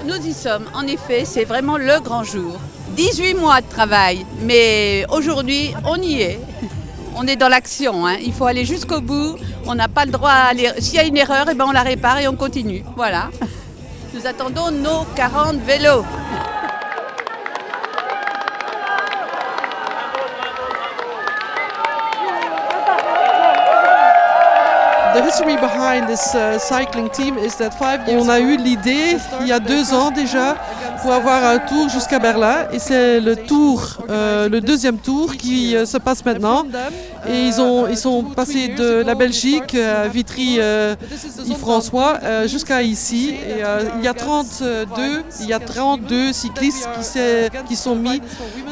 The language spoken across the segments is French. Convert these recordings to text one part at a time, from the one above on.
Nous y sommes, en effet, c'est vraiment le grand jour. 18 mois de travail, mais aujourd'hui, on y est. On est dans l'action, hein. Il faut aller jusqu'au bout. On n'a pas le droit à aller. S'il y a une erreur, eh ben on la répare et on continue. Voilà. Nous attendons nos 40 vélos. On a eu l'idée il y a 2 ans déjà pour avoir un tour jusqu'à Berlin et c'est le tour, le deuxième tour qui se passe maintenant. Et ils sont passés de la Belgique à Vitry, Yves-François jusqu'à ici. Et il y a 32 cyclistes qui sont mis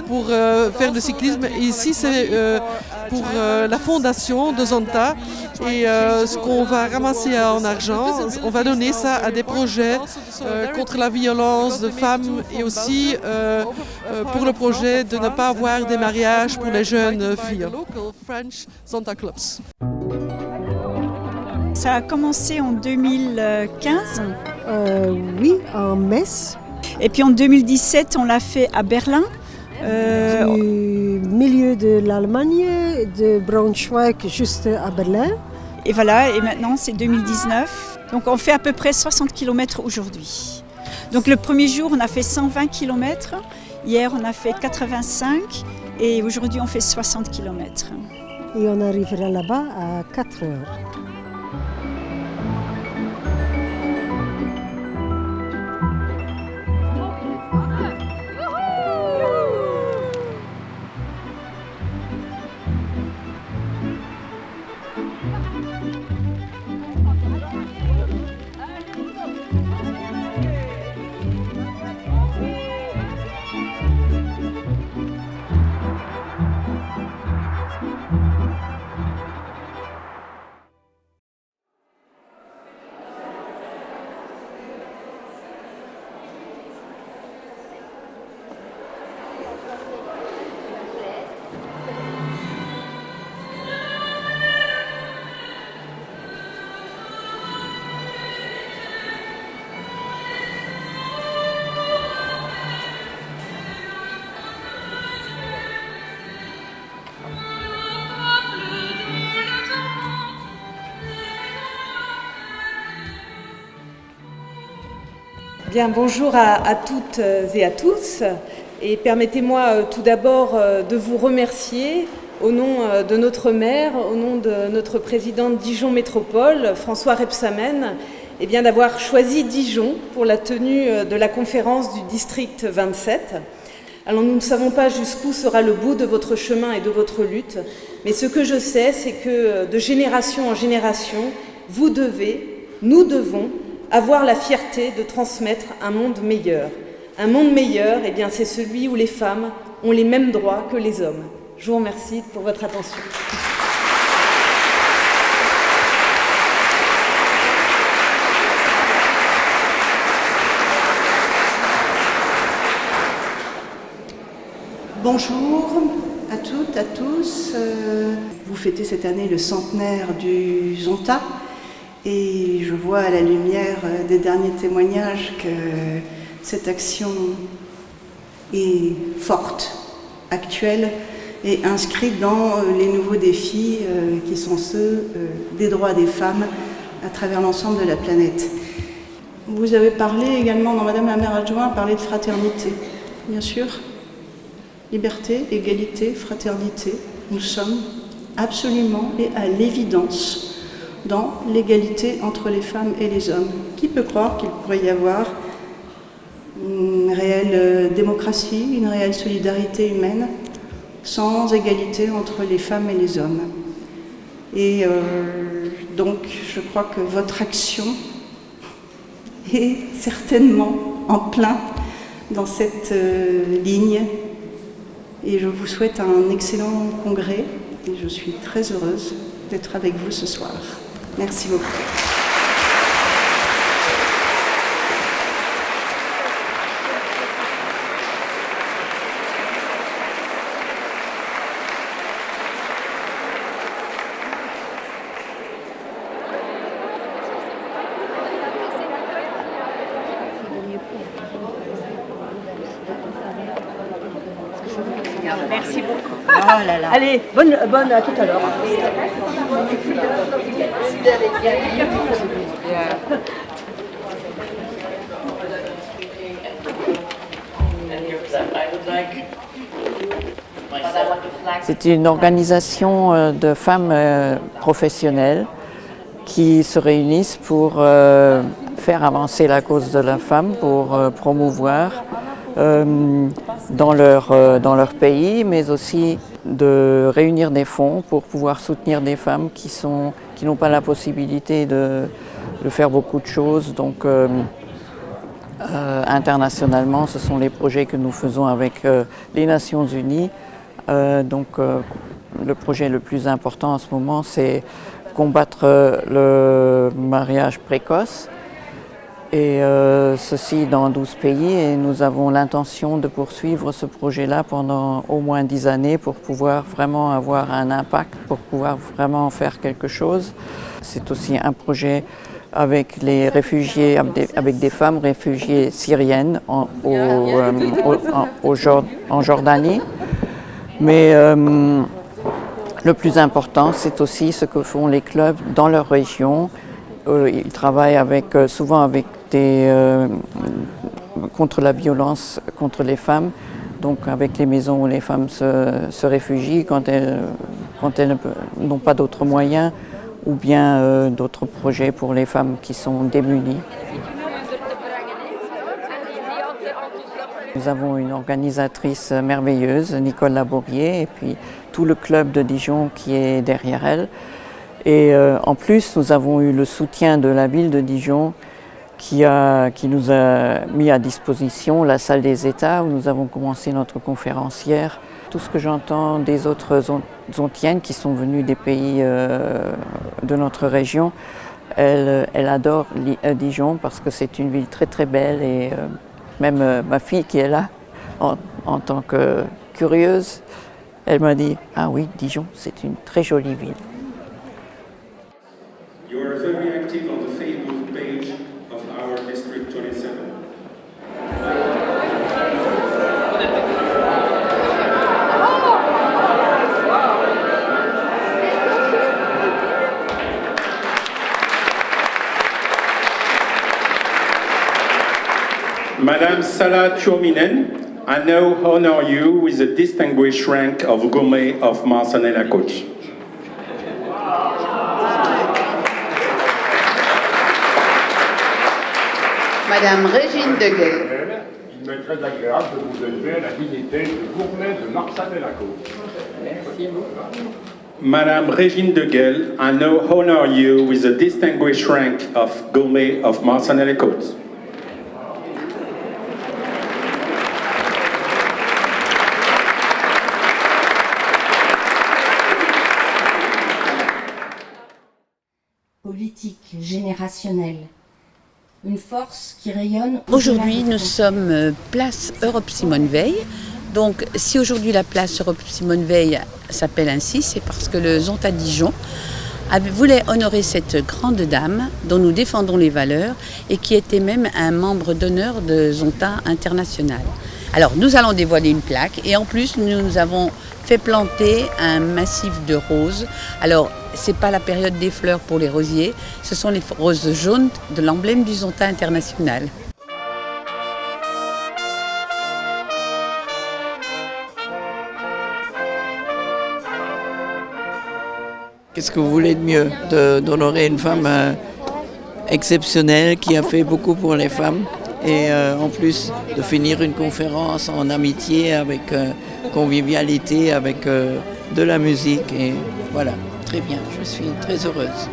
pour faire le cyclisme. Et ici c'est pour la fondation de Zonta. Et ce qu'on va ramasser en argent, on va donner ça à des projets contre la violence de femmes et aussi pour le projet de ne pas avoir des mariages pour les jeunes filles. Ça a commencé en 2015. Oui, en Metz. Et puis en 2017, on l'a fait à Berlin. Du milieu de l'Allemagne, de Braunschweig juste à Berlin. Et voilà, et maintenant c'est 2019. Donc on fait à peu près 60 km aujourd'hui. Donc le premier jour, on a fait 120 km. Hier, on a fait 85. Et aujourd'hui, on fait 60 km. Et on arrivera là-bas à 4 heures. Bien, bonjour à toutes et à tous. Et permettez-moi tout d'abord de vous remercier au nom de notre maire, au nom de notre président de Dijon Métropole, François Rebsamen, eh bien, d'avoir choisi Dijon pour la tenue de la conférence du district 27. Alors nous ne savons pas jusqu'où sera le bout de votre chemin et de votre lutte, mais ce que je sais, c'est que de génération en génération, vous devez, nous devons, avoir la fierté de transmettre un monde meilleur. Un monde meilleur, eh bien, c'est celui où les femmes ont les mêmes droits que les hommes. Je vous remercie pour votre attention. Bonjour à toutes, à tous. Vous fêtez cette année le centenaire du Zonta. Et je vois à la lumière des derniers témoignages que cette action est forte, actuelle et inscrite dans les nouveaux défis qui sont ceux des droits des femmes à travers l'ensemble de la planète. Vous avez parlé également, dans Madame la maire adjointe, parlé de fraternité, bien sûr. Liberté, égalité, fraternité. Nous sommes absolument et à l'évidence dans l'égalité entre les femmes et les hommes. Qui peut croire qu'il pourrait y avoir une réelle démocratie, une réelle solidarité humaine sans égalité entre les femmes et les hommes? Et donc, je crois que votre action est certainement en plein dans cette ligne. Et je vous souhaite un excellent congrès et je suis très heureuse d'être avec vous ce soir. Merci beaucoup. Ah là là. Allez, bonne à tout à l'heure. C'est une organisation de femmes professionnelles qui se réunissent pour faire avancer la cause de la femme, pour promouvoir dans leur pays, mais aussi de réunir des fonds pour pouvoir soutenir des femmes qui n'ont pas la possibilité de faire beaucoup de choses. Donc internationalement, ce sont les projets que nous faisons avec les Nations Unies. Le projet le plus important en ce moment, c'est combattre le mariage précoce, et ceci dans 12 pays, et nous avons l'intention de poursuivre ce projet-là pendant au moins 10 années pour pouvoir vraiment avoir un impact, pour pouvoir vraiment faire quelque chose. C'est aussi un projet avec les réfugiés, avec des femmes réfugiées syriennes en Jordanie. Mais le plus important, c'est aussi ce que font les clubs dans leur région. Ils travaillent souvent avec contre la violence contre les femmes, donc avec les maisons où les femmes se réfugient quand elles n'ont pas d'autres moyens, ou bien d'autres projets pour les femmes qui sont démunies. Nous avons une organisatrice merveilleuse, Nicole Labourier, et puis tout le club de Dijon qui est derrière elle. Et en plus, nous avons eu le soutien de la ville de Dijon qui nous a mis à disposition la salle des États où nous avons commencé notre conférence hier. Tout ce que j'entends des autres zontiennes qui sont venues des pays de notre région, elles adorent Dijon parce que c'est une ville très très belle, et même ma fille qui est là en tant que curieuse, elle m'a dit « Ah oui, Dijon, c'est une très jolie ville ». You are very active on the Facebook page of our District 27. Madame Salah Tuominen, I now honor you with the distinguished rank of Gourmet of Marsanne-la-Côte. Madame Régine Deguel. Il m'est très agréable de vous élever à la dignité de Gourmet de Marsanne-la-Côte. Merci beaucoup. Madame Régine Deguel, I now honor you with the distinguished rank of Gourmet of Marsanne-la-Côte. Politique générationnelle. Une force qui rayonne. Aujourd'hui, nous sommes place Europe Simone Veil. Donc, si aujourd'hui la place Europe Simone Veil s'appelle ainsi, c'est parce que le Zonta Dijon voulait honorer cette grande dame dont nous défendons les valeurs et qui était même un membre d'honneur de Zonta International. Alors, nous allons dévoiler une plaque et en plus, nous avons fait planter un massif de roses. Alors, ce n'est pas la période des fleurs pour les rosiers, ce sont les roses jaunes de l'emblème du Zonta International. Qu'est-ce que vous voulez de mieux d'honorer une femme exceptionnelle qui a fait beaucoup pour les femmes, et en plus de finir une conférence en amitié avec convivialité, avec de la musique, et voilà, très bien, je suis très heureuse.